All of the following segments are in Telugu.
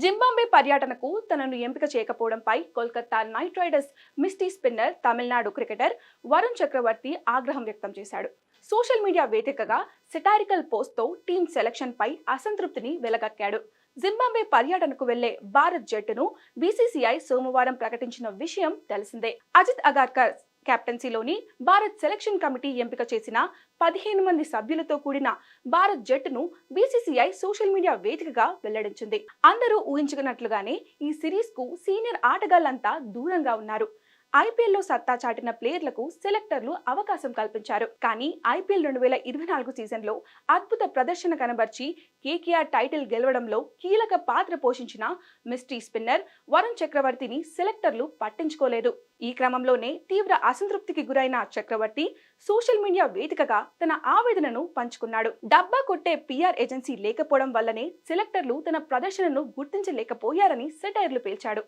జింబాబ్వే పర్యటనకు తనను ఎంపిక చేయకపోవడంపై Kolkata Knight Riders mystery spinner Tamil Nadu cricketer Varun Chakravarthy ఆగ్రహం వ్యక్తం చేశాడు. సోషల్ మీడియా వేదికగా సెటారికల్ పోస్ట్తో టీం సెలక్షన్ పై అసంతృప్తిని వెలగక్కాడు. జింబాబ్వే పర్యటనకు వెళ్లే భారత్ జట్టును బీసీసీఐ సోమవారం ప్రకటించిన విషయం తెలిసిందే. అజిత్ అగార్కర్ కెప్టెన్సీలోని భారత్ సెలక్షన్ కమిటీ ఎంపిక చేసిన 15 మంది సభ్యులతో కూడిన భారత్ జట్టును బీసీసీఐ సోషల్ మీడియా వేదికగా వెల్లడించింది. అందరూ ఊహించుకున్నట్లుగానే ఈ సిరీస్ కు సీనియర్ ఆటగాళ్లంతా దూరంగా ఉన్నారు. ఐపీఎల్లో సత్తా చాటిన ప్లేయర్లకు సెలెక్టర్లు అవకాశం కల్పించారు. కానీ ఐపీఎల్ 2024 సీజన్లో అద్భుత ప్రదర్శన కనబర్చి కేకేఆర్ టైటిల్ గెలవడంలో కీలక పాత్ర పోషించిన మిస్ట్రీ స్పిన్నర్ వరుణ్ చక్రవర్తిని సెలెక్టర్లు పట్టించుకోలేదు. ఈ క్రమంలోనే తీవ్ర అసంతృప్తికి గురైన చక్రవర్తి సోషల్ మీడియా వేదికగా తన ఆవేదనను పంచుకున్నాడు. డబ్బా కొట్టే పీఆర్ ఏజెన్సీ లేకపోవడం వల్లనే సెలెక్టర్లు తన ప్రదర్శనను గుర్తించలేకపోయారని సెటైర్లు పేల్చాడు.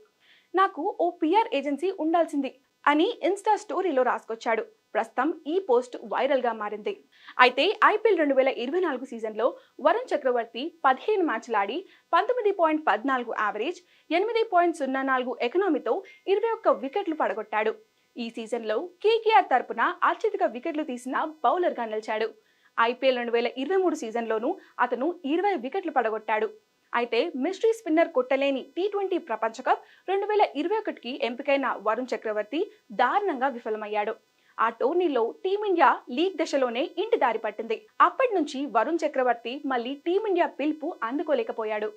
నాకు ఓ పీఆర్ ఏజెన్సీ ఉండాల్సింది అని ఇన్స్టా స్టోరీలో రాసుకొచ్చాడు. ప్రస్తుతం ఈ పోస్ట్ వైరల్ గా మారింది. అయితే ఐపీఎల్ 2024 సీజన్లో వరుణ్ చక్రవర్తి 15 మ్యాచ్లాడి 19.14 యావరేజ్, 8.04 ఎకనామీతో 21 వికెట్లు పడగొట్టాడు. ఈ సీజన్లో కేకేఆర్ తరపున అత్యధిక వికెట్లు తీసిన బౌలర్గా నిలిచాడు. ఐపీఎల్ 2023 సీజన్లోనూ అతను 20 వికెట్లు పడగొట్టాడు. అయితే మిస్ట్రీ స్పిన్నర్ కొట్టలేని టీ20 ప్రపంచ కప్ 2021కి ఎంపికైన వరుణ్ చక్రవర్తి దారుణంగా విఫలమయ్యాడు. ఆ టోర్నీలో టీమిండియా లీగ్ దశలోనే ఇంటి దారి పట్టింది. అప్పటి నుంచి వరుణ్ చక్రవర్తి మళ్ళీ టీమిండియా పిలుపు అందుకోలేకపోయాడు.